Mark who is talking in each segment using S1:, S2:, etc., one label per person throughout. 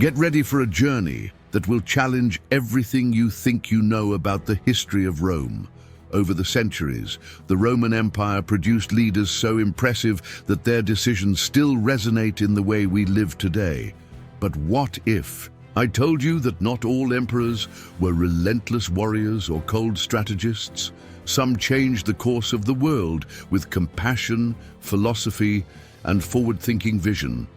S1: Get ready for a journey that will challenge everything you think you know about the history of Rome. Over the centuries, the Roman Empire produced leaders so impressive that their decisions still resonate in the way we live today. But what if I told you that not all emperors were relentless warriors or cold strategists? Some changed the course of the world with compassion, philosophy, and forward-thinking vision.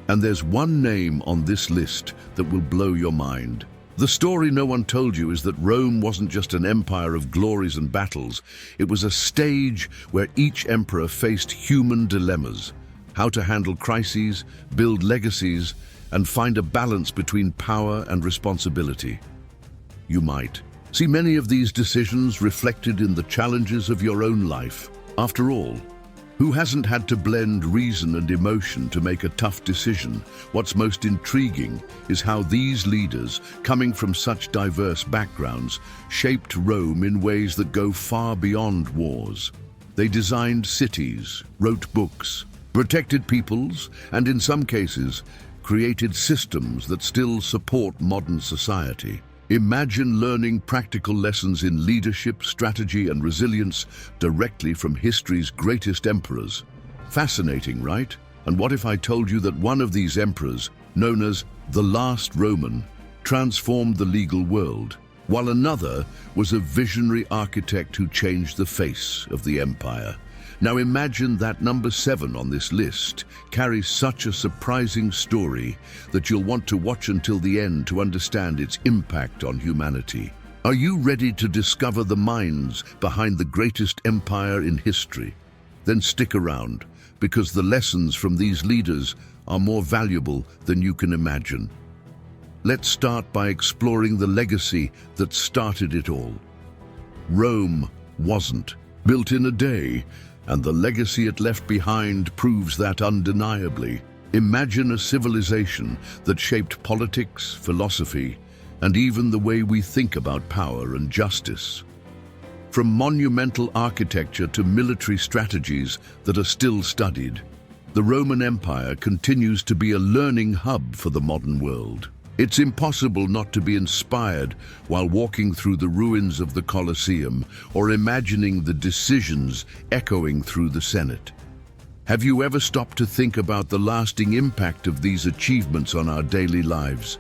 S1: And there's one name on this list that will blow your mind. The story no one told you is that Rome wasn't just an empire of glories and battles. It was a stage where each emperor faced human dilemmas: how to handle crises, build legacies, and find a balance between power and responsibility. You might see many of these decisions reflected in the challenges of your own life. After all, who hasn't had to blend reason and emotion to make a tough decision? What's most intriguing is how these leaders, coming from such diverse backgrounds, shaped Rome in ways that go far beyond wars. They designed cities, wrote books, protected peoples, and in some cases, created systems that still support modern society. Imagine learning practical lessons in leadership, strategy, and resilience directly from history's greatest emperors. Fascinating, right? And what if I told you that one of these emperors, known as the last Roman, transformed the legal world, while another was a visionary architect who changed the face of the empire? Now imagine that number 7 on this list carries such a surprising story that you'll want to watch until the end to understand its impact on humanity. Are you ready to discover the minds behind the greatest empire in history? Then stick around, because the lessons from these leaders are more valuable than you can imagine. Let's start by exploring the legacy that started it all. Rome wasn't built in a day, and the legacy it left behind proves that undeniably. Imagine a civilization that shaped politics, philosophy, and even the way we think about power and justice. From monumental architecture to military strategies that are still studied, the Roman Empire continues to be a learning hub for the modern world. It's impossible not to be inspired while walking through the ruins of the Colosseum or imagining the decisions echoing through the Senate. Have you ever stopped to think about the lasting impact of these achievements on our daily lives?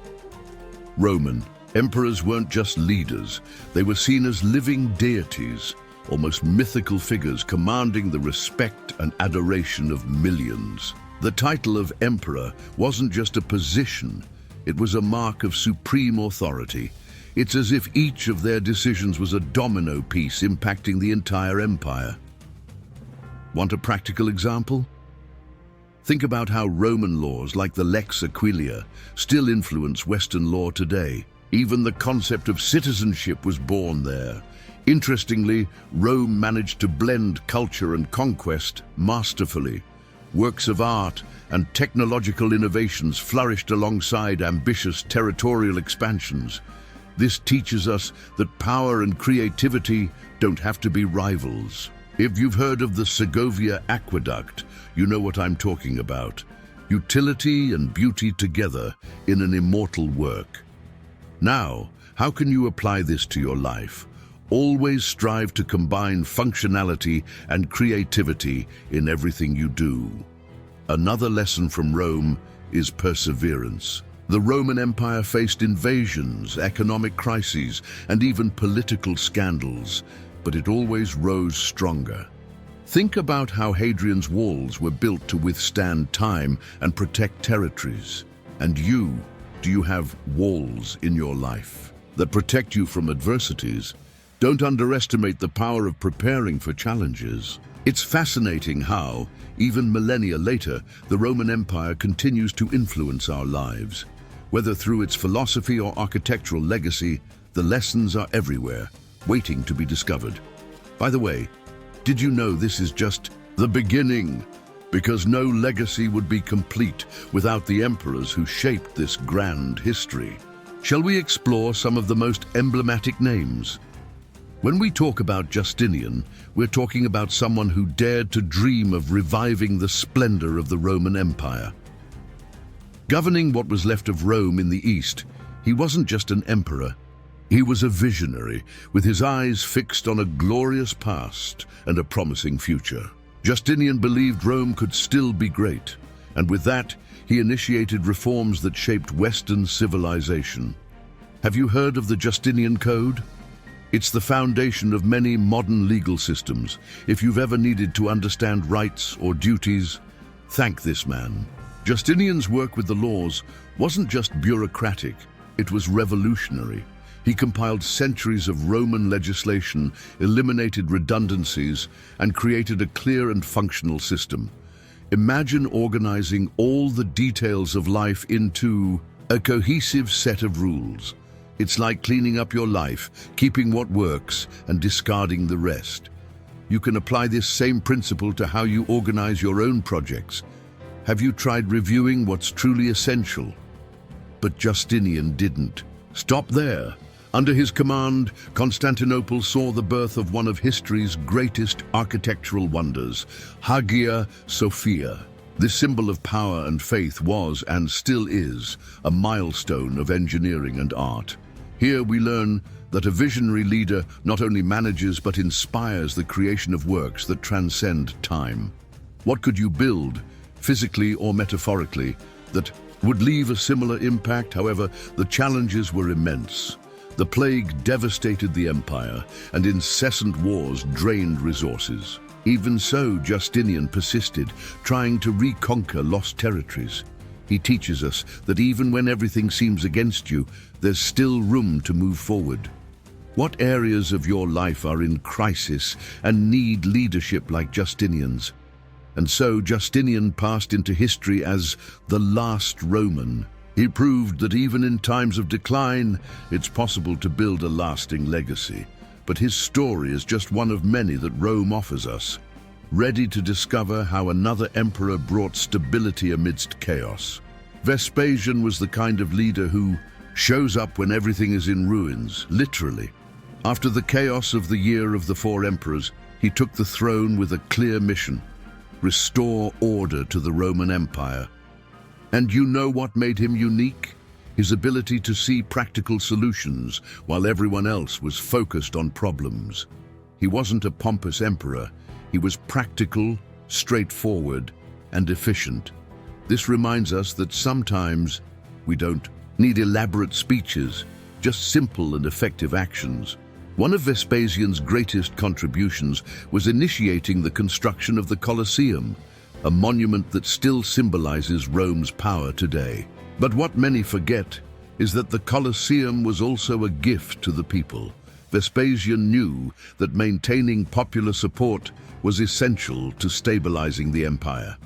S1: Roman emperors weren't just leaders, they were seen as living deities, almost mythical figures commanding the respect and adoration of millions. The title of emperor wasn't just a position, it was a mark of supreme authority. It's as if each of their decisions was a domino piece impacting the entire empire. Want a practical example? Think about how Roman laws like the Lex Aquilia still influence Western law today. Even the concept of citizenship was born there. Interestingly, Rome managed to blend culture and conquest masterfully. Works of art and technological innovations flourished alongside ambitious territorial expansions. This teaches us that power and creativity don't have to be rivals. If you've heard of the Segovia Aqueduct, you know what I'm talking about. Utility and beauty together in an immortal work. Now, how can you apply this to your life? Always strive to combine functionality and creativity in everything you do. Another lesson from Rome is perseverance. The Roman Empire faced invasions, economic crises, and even political scandals, but it always rose stronger. Think about how Hadrian's walls were built to withstand time and protect territories. And do you have walls in your life that protect you from adversities? Don't underestimate the power of preparing for challenges. It's fascinating how, even millennia later, the Roman Empire continues to influence our lives. Whether through its philosophy or architectural legacy, the lessons are everywhere, waiting to be discovered. By the way, did you know this is just the beginning? Because no legacy would be complete without the emperors who shaped this grand history. Shall we explore some of the most emblematic names? When we talk about Justinian, we're talking about someone who dared to dream of reviving the splendor of the Roman Empire. Governing what was left of Rome in the east, he wasn't just an emperor. He was a visionary, with his eyes fixed on a glorious past and a promising future. Justinian believed Rome could still be great, and with that, he initiated reforms that shaped Western civilization. Have you heard of the Justinian Code? It's the foundation of many modern legal systems. If you've ever needed to understand rights or duties, thank this man. Justinian's work with the laws wasn't just bureaucratic, it was revolutionary. He compiled centuries of Roman legislation, eliminated redundancies, and created a clear and functional system. Imagine organizing all the details of life into a cohesive set of rules. It's like cleaning up your life, keeping what works and discarding the rest. You can apply this same principle to how you organize your own projects. Have you tried reviewing what's truly essential? But Justinian didn't stop there. Under his command, Constantinople saw the birth of one of history's greatest architectural wonders, Hagia Sophia. This symbol of power and faith was, and still is, a milestone of engineering and art. Here we learn that a visionary leader not only manages but inspires the creation of works that transcend time. What could you build, physically or metaphorically, that would leave a similar impact? However, the challenges were immense. The plague devastated the empire, and incessant wars drained resources. Even so, Justinian persisted, trying to reconquer lost territories. He teaches us that even when everything seems against you, there's still room to move forward. What areas of your life are in crisis and need leadership like Justinian's? And so Justinian passed into history as the last Roman. He proved that even in times of decline, it's possible to build a lasting legacy. But his story is just one of many that Rome offers us. Ready to discover how another emperor brought stability amidst chaos. Vespasian was the kind of leader who shows up when everything is in ruins, literally. After the chaos of the Year of the Four Emperors, he took the throne with a clear mission: restore order to the Roman Empire. And you know what made him unique? His ability to see practical solutions while everyone else was focused on problems. He wasn't a pompous emperor. He was practical, straightforward, and efficient. This reminds us that sometimes we don't need elaborate speeches, just simple and effective actions. One of Vespasian's greatest contributions was initiating the construction of the Colosseum, a monument that still symbolizes Rome's power today. But what many forget is that the Colosseum was also a gift to the people. Vespasian knew that maintaining popular support was essential to stabilizing the empire.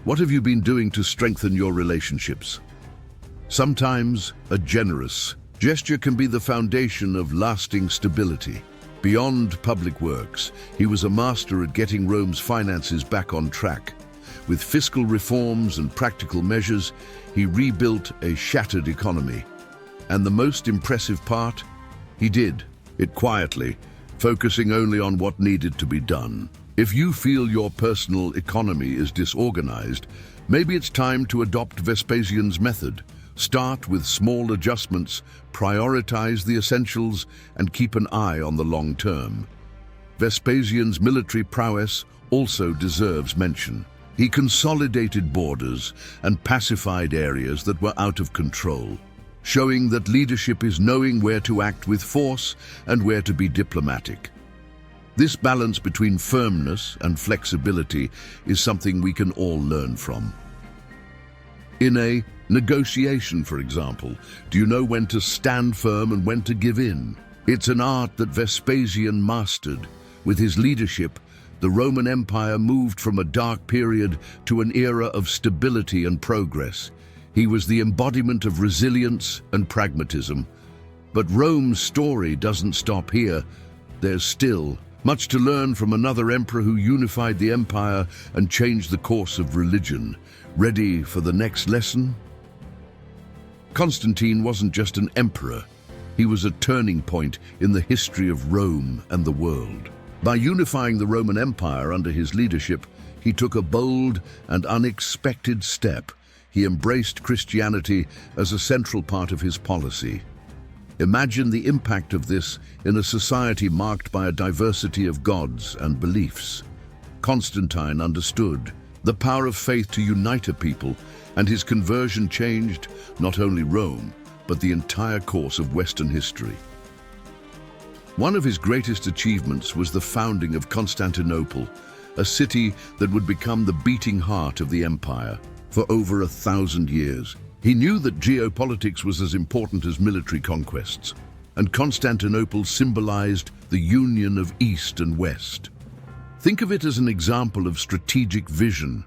S1: What have you been doing to strengthen your relationships? Sometimes a generous gesture can be the foundation of lasting stability. Beyond public works, he was a master at getting Rome's finances back on track. With fiscal reforms and practical measures, he rebuilt a shattered economy. And the most impressive part? He did it quietly, focusing only on what needed to be done. If you feel your personal economy is disorganized, maybe it's time to adopt Vespasian's method. Start with small adjustments, prioritize the essentials, and keep an eye on the long term. Vespasian's military prowess also deserves mention. He consolidated borders and pacified areas that were out of control, showing that leadership is knowing where to act with force and where to be diplomatic. This balance between firmness and flexibility is something we can all learn from. In a negotiation, for example, do you know when to stand firm and when to give in? It's an art that Vespasian mastered. With his leadership, the Roman Empire moved from a dark period to an era of stability and progress. He was the embodiment of resilience and pragmatism. But Rome's story doesn't stop here. There's still much to learn from another emperor who unified the empire and changed the course of religion. Ready for the next lesson? Constantine wasn't just an emperor. He was a turning point in the history of Rome and the world. By unifying the Roman Empire under his leadership, he took a bold and unexpected step. he embraced Christianity as a central part of his policy. Imagine the impact of this in a society marked by a diversity of gods and beliefs. Constantine understood the power of faith to unite a people, and his conversion changed not only Rome, but the entire course of Western history. One of his greatest achievements was the founding of Constantinople, a city that would become the beating heart of the empire for over 1,000 years. He knew that geopolitics was as important as military conquests, and Constantinople symbolized the union of East and West. Think of it as an example of strategic vision.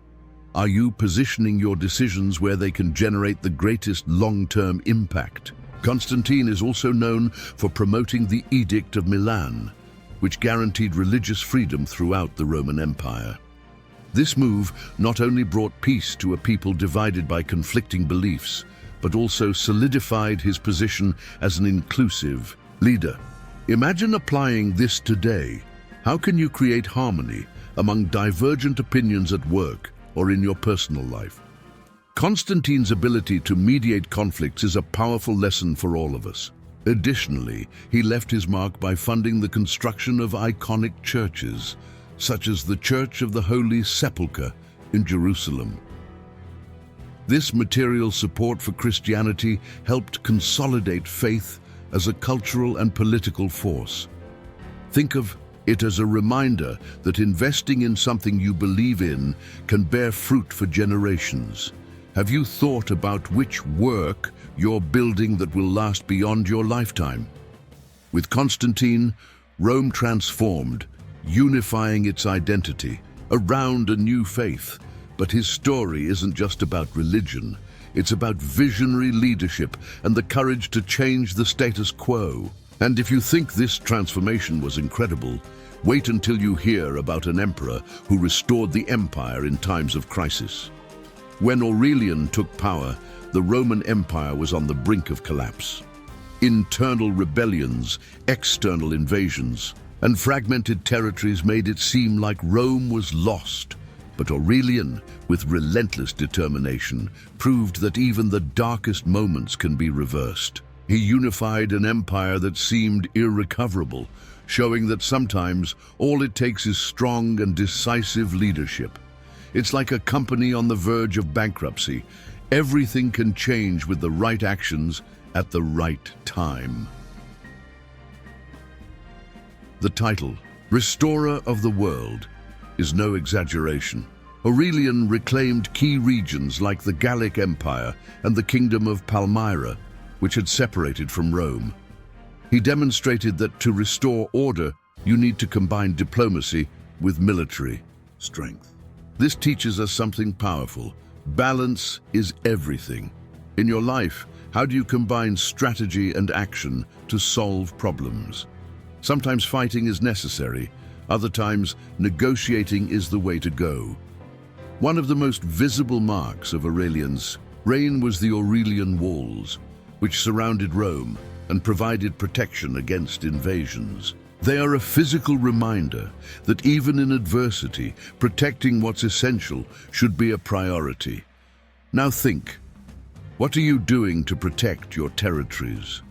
S1: Are you positioning your decisions where they can generate the greatest long-term impact? Constantine is also known for promoting the Edict of Milan, which guaranteed religious freedom throughout the Roman Empire. This move not only brought peace to a people divided by conflicting beliefs, but also solidified his position as an inclusive leader. Imagine applying this today. How can you create harmony among divergent opinions at work or in your personal life? Constantine's ability to mediate conflicts is a powerful lesson for all of us. Additionally, he left his mark by funding the construction of iconic churches, such as the Church of the Holy Sepulchre in Jerusalem. This material support for Christianity helped consolidate faith as a cultural and political force. Think of it as a reminder that investing in something you believe in can bear fruit for generations. Have you thought about which work you're building that will last beyond your lifetime? With Constantine, Rome transformed, unifying its identity around a new faith. But his story isn't just about religion. It's about visionary leadership and the courage to change the status quo. And if you think this transformation was incredible, wait until you hear about an emperor who restored the empire in times of crisis. When Aurelian took power, the Roman Empire was on the brink of collapse. Internal rebellions, external invasions, and fragmented territories made it seem like Rome was lost. But Aurelian, with relentless determination, proved that even the darkest moments can be reversed. He unified an empire that seemed irrecoverable, showing that sometimes all it takes is strong and decisive leadership. It's like a company on the verge of bankruptcy. Everything can change with the right actions at the right time. The title, Restorer of the World, is no exaggeration. Aurelian reclaimed key regions like the Gallic Empire and the Kingdom of Palmyra, which had separated from Rome. He demonstrated that to restore order, you need to combine diplomacy with military strength. This teaches us something powerful. Balance is everything. In your life, how do you combine strategy and action to solve problems? Sometimes fighting is necessary. Other times, negotiating is the way to go. One of the most visible marks of Aurelian's reign was the Aurelian Walls, which surrounded Rome and provided protection against invasions. They are a physical reminder that even in adversity, protecting what's essential should be a priority. Now think, what are you doing to protect your territories?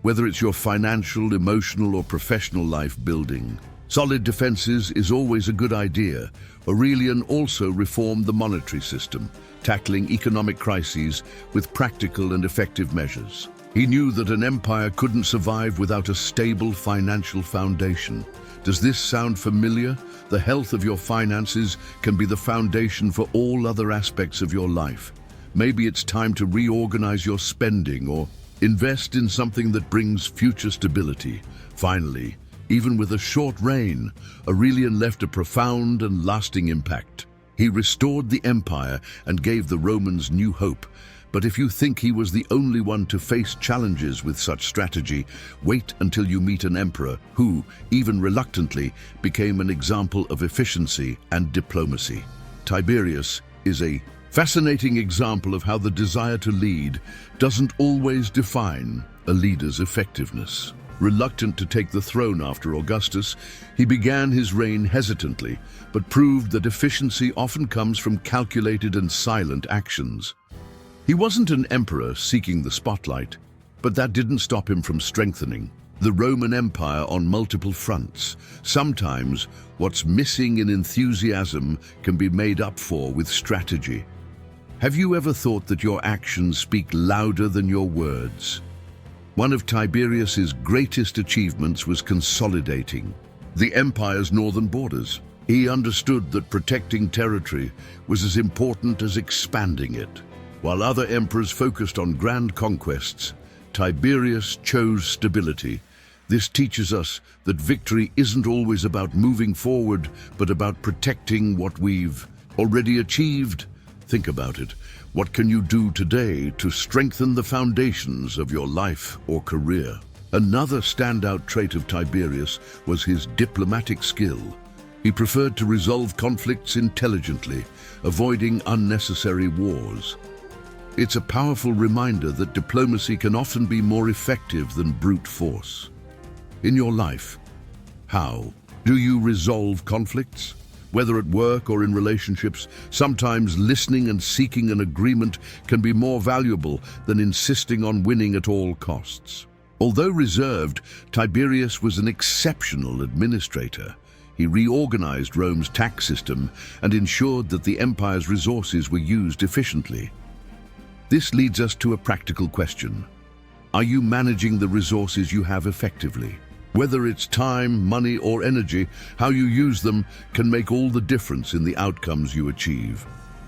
S1: Whether it's your financial, emotional, or professional life building, solid defenses is always a good idea. Aurelian also reformed the monetary system, tackling economic crises with practical and effective measures. He knew that an empire couldn't survive without a stable financial foundation. Does this sound familiar? The health of your finances can be the foundation for all other aspects of your life. Maybe it's time to reorganize your spending or invest in something that brings future stability. Finally, even with a short reign, Aurelian left a profound and lasting impact. He restored the empire and gave the Romans new hope. But if you think he was the only one to face challenges with such strategy, wait until you meet an emperor who, even reluctantly, became an example of efficiency and diplomacy. Tiberius is a fascinating example of how the desire to lead doesn't always define a leader's effectiveness. Reluctant to take the throne after Augustus, he began his reign hesitantly, but proved that efficiency often comes from calculated and silent actions. He wasn't an emperor seeking the spotlight, but that didn't stop him from strengthening the Roman Empire on multiple fronts. Sometimes what's missing in enthusiasm can be made up for with strategy. Have you ever thought that your actions speak louder than your words? One of Tiberius's greatest achievements was consolidating the empire's northern borders. He understood that protecting territory was as important as expanding it. While other emperors focused on grand conquests, Tiberius chose stability. This teaches us that victory isn't always about moving forward, but about protecting what we've already achieved. Think about it. What can you do today to strengthen the foundations of your life or career? Another standout trait of Tiberius was his diplomatic skill. He preferred to resolve conflicts intelligently, avoiding unnecessary wars. It's a powerful reminder that diplomacy can often be more effective than brute force. In your life, how do you resolve conflicts? Whether at work or in relationships, sometimes listening and seeking an agreement can be more valuable than insisting on winning at all costs. Although reserved, Tiberius was an exceptional administrator. He reorganized Rome's tax system and ensured that the empire's resources were used efficiently. This leads us to a practical question. Are you managing the resources you have effectively? Whether it's time, money, or energy, how you use them can make all the difference in the outcomes you achieve.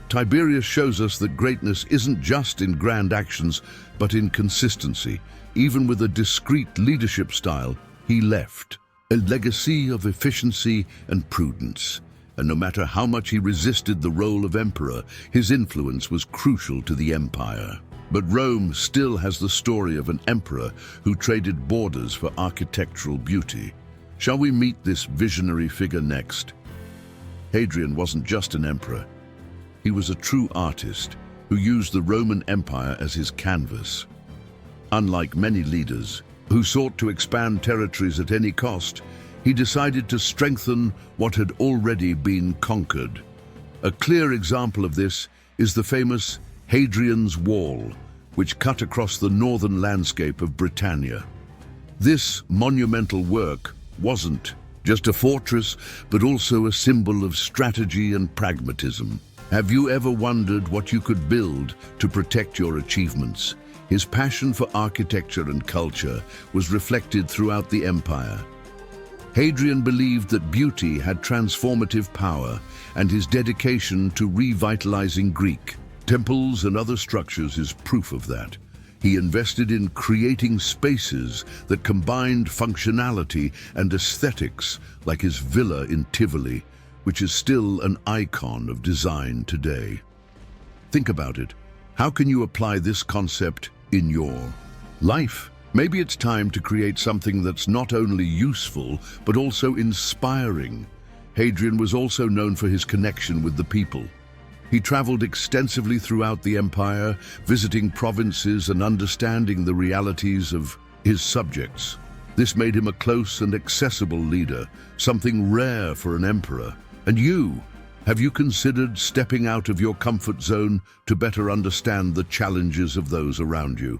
S1: Tiberius shows us that greatness isn't just in grand actions, but in consistency. Even with a discreet leadership style, he left a legacy of efficiency and prudence. And no matter how much he resisted the role of emperor, his influence was crucial to the empire. But Rome still has the story of an emperor who traded borders for architectural beauty. Shall we meet this visionary figure next? Hadrian wasn't just an emperor. He was a true artist who used the Roman Empire as his canvas. Unlike many leaders who sought to expand territories at any cost, he decided to strengthen what had already been conquered. A clear example of this is the famous Hadrian's Wall, which cut across the northern landscape of Britannia. This monumental work wasn't just a fortress, but also a symbol of strategy and pragmatism. Have you ever wondered what you could build to protect your achievements? His passion for architecture and culture was reflected throughout the empire. Hadrian believed that beauty had transformative power, and his dedication to revitalizing Greek temples and other structures is proof of that. He invested in creating spaces that combined functionality and aesthetics, like his villa in Tivoli, which is still an icon of design today. Think about it. How can you apply this concept in your life? Maybe it's time to create something that's not only useful, but also inspiring. Hadrian was also known for his connection with the people. He traveled extensively throughout the empire, visiting provinces and understanding the realities of his subjects. This made him a close and accessible leader, something rare for an emperor. And you, have you considered stepping out of your comfort zone to better understand the challenges of those around you?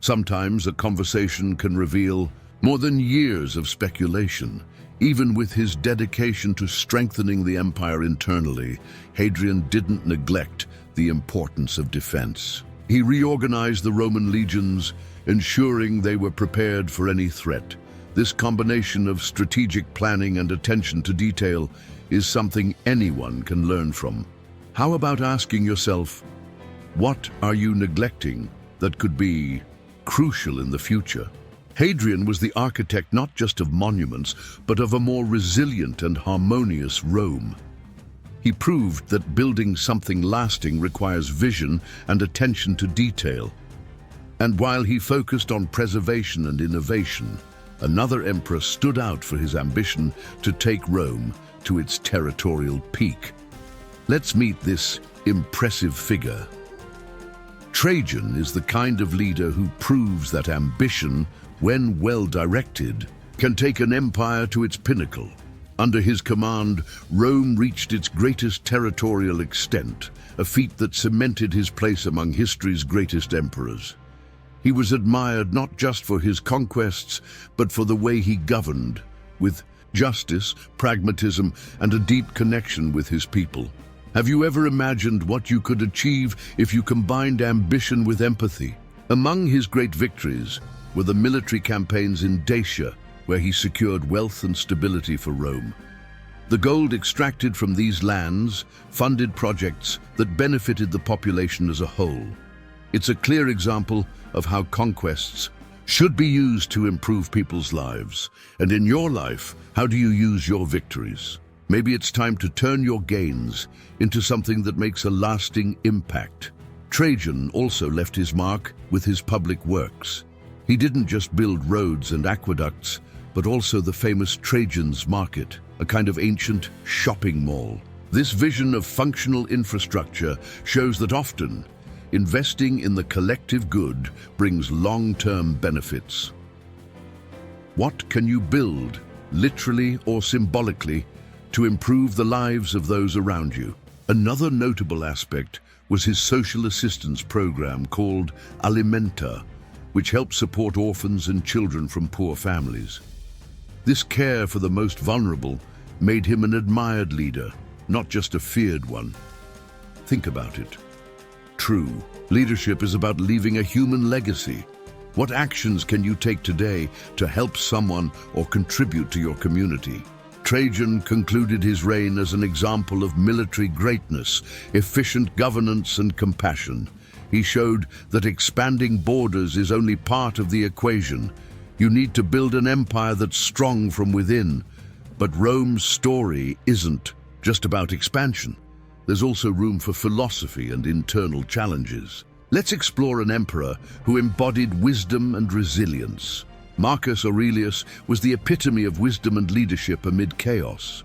S1: Sometimes a conversation can reveal more than years of speculation. Even with his dedication to strengthening the empire internally, Hadrian didn't neglect the importance of defense. He reorganized the Roman legions, ensuring they were prepared for any threat. This combination of strategic planning and attention to detail is something anyone can learn from. How about asking yourself, what are you neglecting that could be crucial in the future? Hadrian was the architect not just of monuments, but of a more resilient and harmonious Rome. He proved that building something lasting requires vision and attention to detail. And while he focused on preservation and innovation, another emperor stood out for his ambition to take Rome to its territorial peak. Let's meet this impressive figure. Trajan is the kind of leader who proves that ambition, when well directed, can take an empire to its pinnacle. Under his command, Rome reached its greatest territorial extent, a feat that cemented his place among history's greatest emperors. He was admired not just for his conquests, but for the way he governed, with justice, pragmatism, and a deep connection with his people. Have you ever imagined what you could achieve if you combined ambition with empathy? Among his great victories were the military campaigns in Dacia, where he secured wealth and stability for Rome. The gold extracted from these lands funded projects that benefited the population as a whole. It's a clear example of how conquests should be used to improve people's lives. And in your life, how do you use your victories? Maybe it's time to turn your gains into something that makes a lasting impact. Trajan also left his mark with his public works. He didn't just build roads and aqueducts, but also the famous Trajan's Market, a kind of ancient shopping mall. This vision of functional infrastructure shows that often, investing in the collective good brings long-term benefits. What can you build, literally or symbolically, to improve the lives of those around you? Another notable aspect was his social assistance program called Alimenta, which helped support orphans and children from poor families. This care for the most vulnerable made him an admired leader, not just a feared one. Think about it. True, leadership is about leaving a human legacy. What actions can you take today to help someone or contribute to your community? Trajan concluded his reign as an example of military greatness, efficient governance, and compassion. He showed that expanding borders is only part of the equation. You need to build an empire that's strong from within. But Rome's story isn't just about expansion. There's also room for philosophy and internal challenges. Let's explore an emperor who embodied wisdom and resilience. Marcus Aurelius was the epitome of wisdom and leadership amid chaos.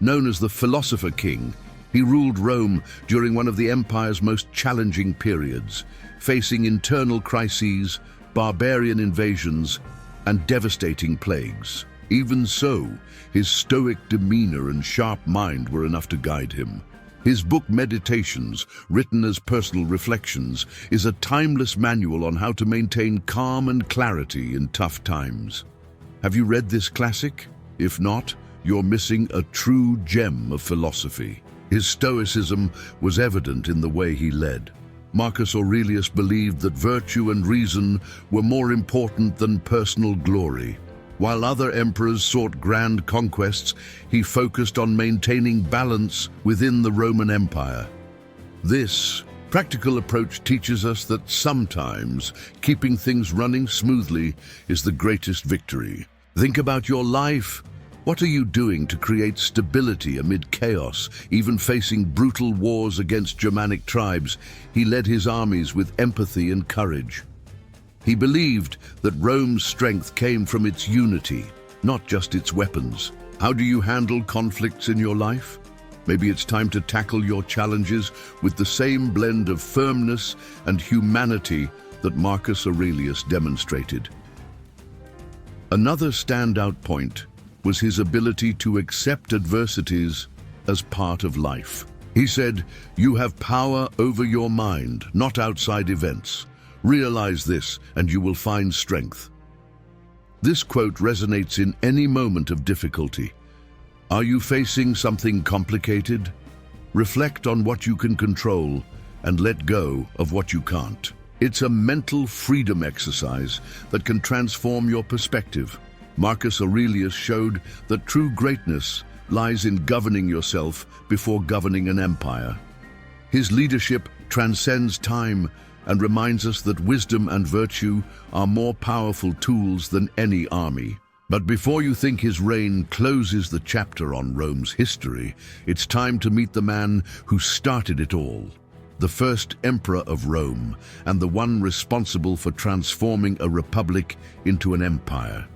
S1: Known as the Philosopher King, he ruled Rome during one of the empire's most challenging periods, facing internal crises, barbarian invasions, and devastating plagues. Even so, his stoic demeanor and sharp mind were enough to guide him. His book Meditations, written as personal reflections, is a timeless manual on how to maintain calm and clarity in tough times. Have you read this classic? If not, you're missing a true gem of philosophy. His stoicism was evident in the way he led. Marcus Aurelius believed that virtue and reason were more important than personal glory. While other emperors sought grand conquests, he focused on maintaining balance within the Roman Empire. This practical approach teaches us that sometimes keeping things running smoothly is the greatest victory. Think about your life. What are you doing to create stability amid chaos, even facing brutal wars against Germanic tribes? He led his armies with empathy and courage. He believed that Rome's strength came from its unity, not just its weapons. How do you handle conflicts in your life? Maybe it's time to tackle your challenges with the same blend of firmness and humanity that Marcus Aurelius demonstrated. Another standout point was his ability to accept adversities as part of life. He said, "You have power over your mind, not outside events. Realize this, and you will find strength." This quote resonates in any moment of difficulty. Are you facing something complicated? Reflect on what you can control and let go of what you can't. It's a mental freedom exercise that can transform your perspective. Marcus Aurelius showed that true greatness lies in governing yourself before governing an empire. His leadership transcends time and reminds us that wisdom and virtue are more powerful tools than any army. But before you think his reign closes the chapter on Rome's history, it's time to meet the man who started it all. The first emperor of Rome, and the one responsible for transforming a republic into an empire.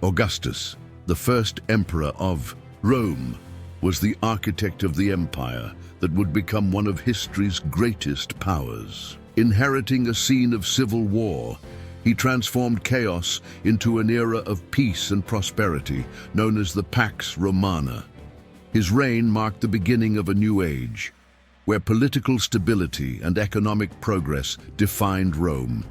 S1: Augustus, the first emperor of Rome, was the architect of the empire that would become one of history's greatest powers. Inheriting a scene of civil war, He transformed chaos into an era of peace and prosperity, known as the Pax Romana. His reign marked the beginning of a new age, where political stability and economic progress defined Rome.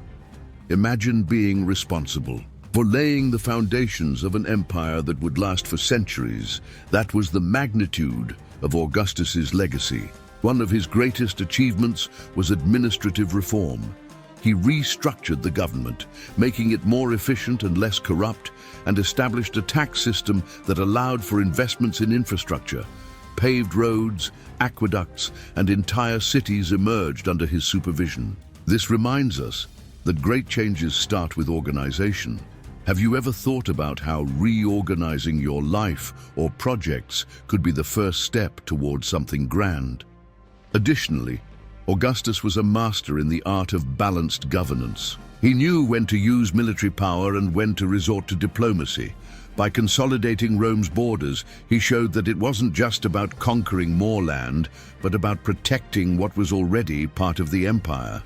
S1: Imagine being responsible for laying the foundations of an empire that would last for centuries. That was the magnitude of Augustus's legacy. One of his greatest achievements was administrative reform. He restructured the government, making it more efficient and less corrupt, and established a tax system that allowed for investments in infrastructure. Paved roads, aqueducts, and entire cities emerged under his supervision. This reminds us that great changes start with organization. Have you ever thought about how reorganizing your life or projects could be the first step towards something grand? Additionally, Augustus was a master in the art of balanced governance. He knew when to use military power and when to resort to diplomacy. By consolidating Rome's borders, he showed that it wasn't just about conquering more land, but about protecting what was already part of the empire.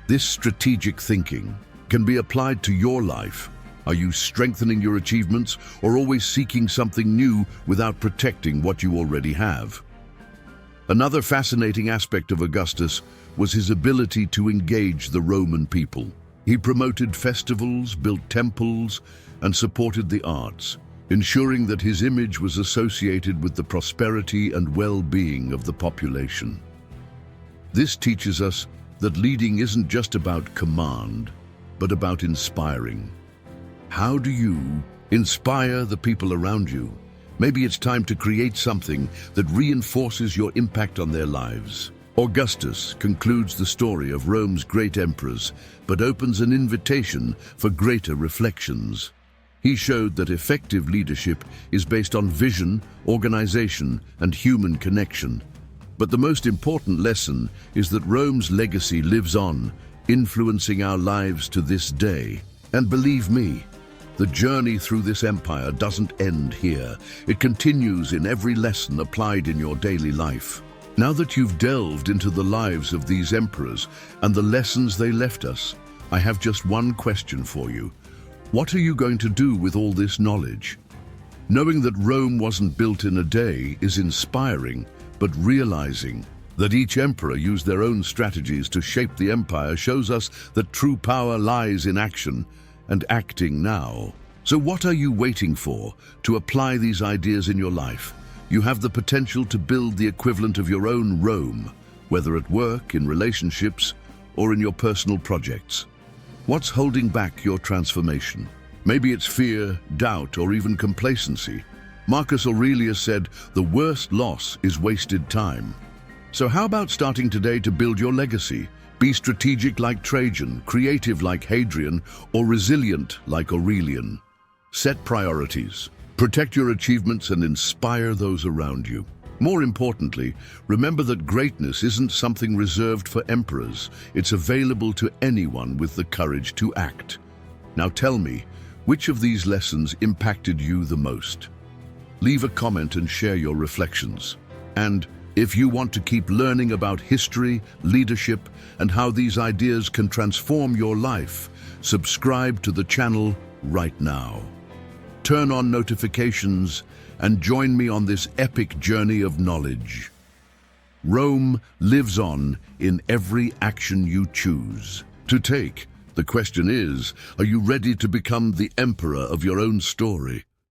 S1: This strategic thinking can be applied to your life. Are you strengthening your achievements or always seeking something new without protecting what you already have? Another fascinating aspect of Augustus was his ability to engage the Roman people. He promoted festivals, built temples, and supported the arts, ensuring that his image was associated with the prosperity and well-being of the population. This teaches us that leading isn't just about command, but about inspiring. How do you inspire the people around you? Maybe it's time to create something that reinforces your impact on their lives. Augustus concludes the story of Rome's great emperors, but opens an invitation for greater reflections. He showed that effective leadership is based on vision, organization, and human connection. But the most important lesson is that Rome's legacy lives on, influencing our lives to this day. And believe me, the journey through this empire doesn't end here. It continues in every lesson applied in your daily life. Now that you've delved into the lives of these emperors and the lessons they left us, I have just one question for you. What are you going to do with all this knowledge? Knowing that Rome wasn't built in a day is inspiring, but realizing that each emperor used their own strategies to shape the empire shows us that true power lies in action and acting now. So what are you waiting for to apply these ideas in your life? You have the potential to build the equivalent of your own Rome, whether at work, in relationships, or in your personal projects. What's holding back your transformation? Maybe it's fear, doubt, or even complacency. Marcus Aurelius said, "The worst loss is wasted time." So how about starting today to build your legacy? Be strategic like Trajan, creative like Hadrian, or resilient like Aurelian. Set priorities, protect your achievements, and inspire those around you. More importantly, remember that greatness isn't something reserved for emperors. It's available to anyone with the courage to act. Now tell me, which of these lessons impacted you the most? Leave a comment and share your reflections. And if you want to keep learning about history, leadership, and how these ideas can transform your life, subscribe to the channel right now. Turn on notifications and join me on this epic journey of knowledge. Rome lives on in every action you choose to take. The question is, are you ready to become the emperor of your own story?